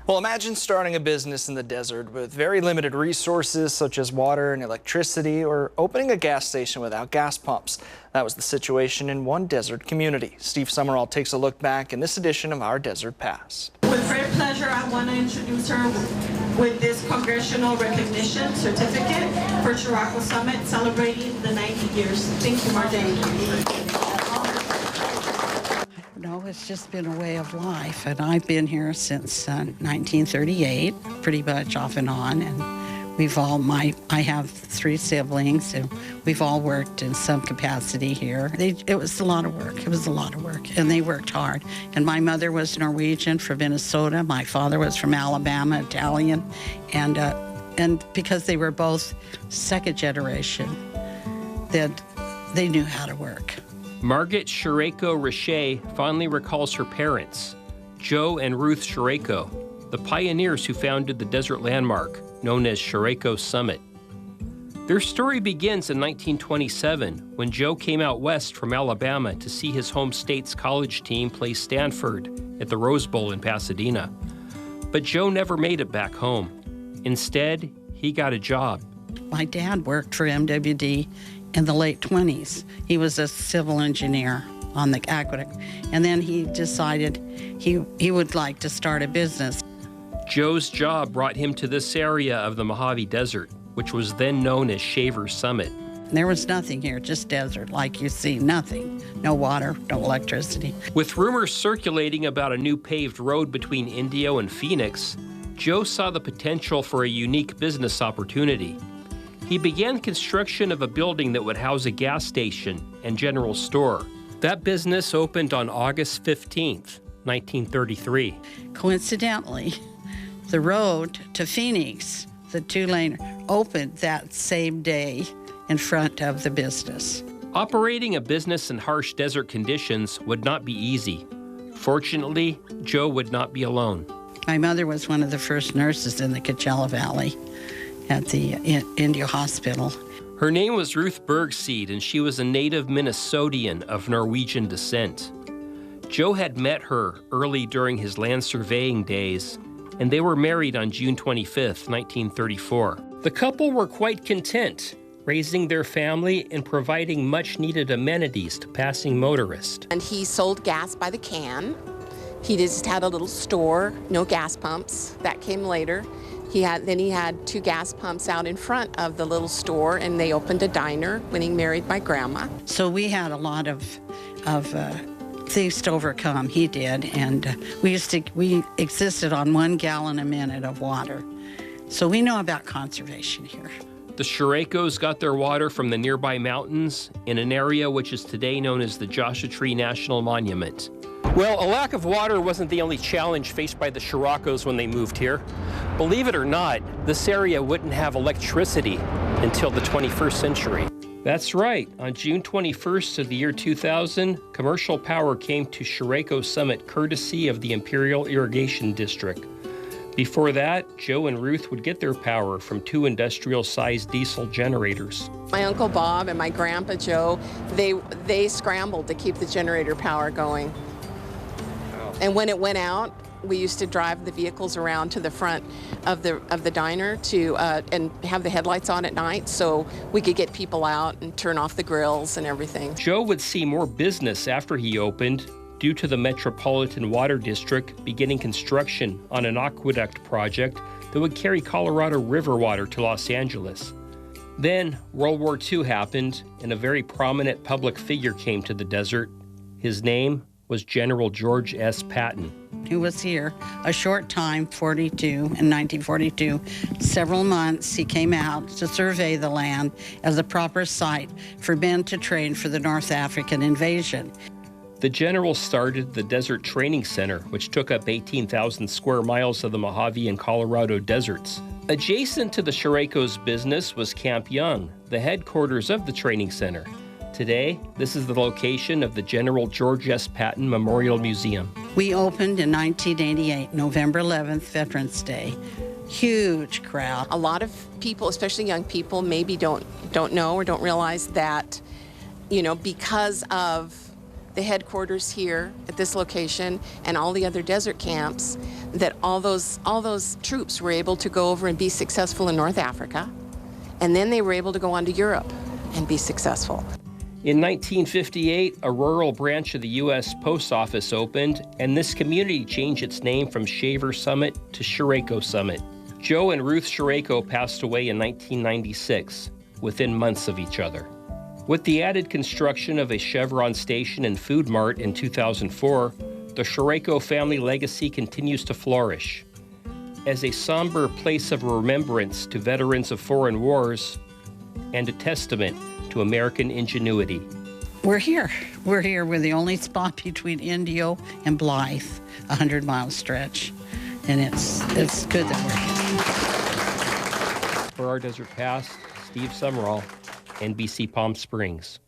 Well, imagine starting a business in the desert with very limited resources such as water and electricity, or opening a gas station without gas pumps. That was the situation in one desert community. Steve Sumrall takes a look back in this edition of Our Desert Past. With great pleasure, I want to introduce her with this Congressional Recognition Certificate for Chiriaco Summit, celebrating the 90 years. Thank you, Martin. No, it's just been a way of life, and I've been here since 1938, pretty much off and on, and we've all, I have 3 siblings, and we've all worked in some capacity here. It was a lot of work. It was a lot of work, and they worked hard. And my mother was Norwegian from Minnesota. My father was from Alabama, Italian, and because they were both second generation, that they knew how to work. Margaret Chiriaco Richey fondly recalls her parents, Joe and Ruth Chiriaco, the pioneers who founded the desert landmark known as Chiriaco Summit. Their story begins in 1927 when Joe came out west from Alabama to see his home state's college team play Stanford at the Rose Bowl in Pasadena. But Joe never made it back home. Instead, he got a job. My dad worked for MWD in the late 20s. He was a civil engineer on the aqueduct, and then he decided he would like to start a business. Joe's job brought him to this area of the Mojave Desert, which was then known as Shaver Summit. There was nothing here, just desert, like you see, nothing. No water, no electricity. With rumors circulating about a new paved road between Indio and Phoenix, Joe saw the potential for a unique business opportunity. He began construction of a building that would house a gas station and general store. That business opened on August 15th, 1933. Coincidentally, the road to Phoenix, the 2-lane, opened that same day in front of the business. Operating a business in harsh desert conditions would not be easy. Fortunately, Joe would not be alone. My mother was one of the first nurses in the Coachella Valley at the Indio Hospital. Her name was Ruth Bergseed, and she was a native Minnesotian of Norwegian descent. Joe had met her early during his land surveying days, and they were married on June 25th, 1934. The couple were quite content, raising their family and providing much-needed amenities to passing motorists. And he sold gas by the can. He just had a little store, no gas pumps. That came later. Then he had 2 gas pumps out in front of the little store, and they opened a diner when he married my grandma. So we had a lot of things to overcome. He did, and we existed on 1 gallon a minute of water. So we know about conservation here. The Chiriacos got their water from the nearby mountains in an area which is today known as the Joshua Tree National Monument. Well, a lack of water wasn't the only challenge faced by the Chiriacos when they moved here. Believe it or not, this area wouldn't have electricity until the 21st century. That's right. On June 21st of the year 2000, commercial power came to Chiriaco Summit courtesy of the Imperial Irrigation District. Before that, Joe and Ruth would get their power from 2 industrial-sized diesel generators. My Uncle Bob and my Grandpa Joe, they scrambled to keep the generator power going. And when it went out, we used to drive the vehicles around to the front of the diner and have the headlights on at night so we could get people out and turn off the grills and everything. Joe would see more business after he opened due to the Metropolitan Water District beginning construction on an aqueduct project that would carry Colorado River water to Los Angeles. Then World War II happened, and a very prominent public figure came to the desert. His name was General George S. Patton. He was here a short time, in 1942. Several months he came out to survey the land as a proper site for men to train for the North African invasion. The general started the Desert Training Center, which took up 18,000 square miles of the Mojave and Colorado deserts. Adjacent to the Chiriacos' business was Camp Young, the headquarters of the training center. Today, this is the location of the General George S. Patton Memorial Museum. We opened in 1988, November 11th, Veterans Day. Huge crowd. A lot of people, especially young people, maybe don't know or don't realize that, because of the headquarters here at this location and all the other desert camps, that all those troops were able to go over and be successful in North Africa, and then they were able to go on to Europe and be successful. In 1958, a rural branch of the U.S. Post Office opened, and this community changed its name from Shaver Summit to Chiriaco Summit. Joe and Ruth Chiriaco passed away in 1996, within months of each other. With the added construction of a Chevron station and food mart in 2004, the Chiriaco family legacy continues to flourish. As a somber place of remembrance to veterans of foreign wars and a testament to American ingenuity. We're here. We're here. We're the only spot between Indio and Blythe, a 100-mile stretch. And it's good that we're here. For our Desert Past, Steve Sumrall, NBC Palm Springs.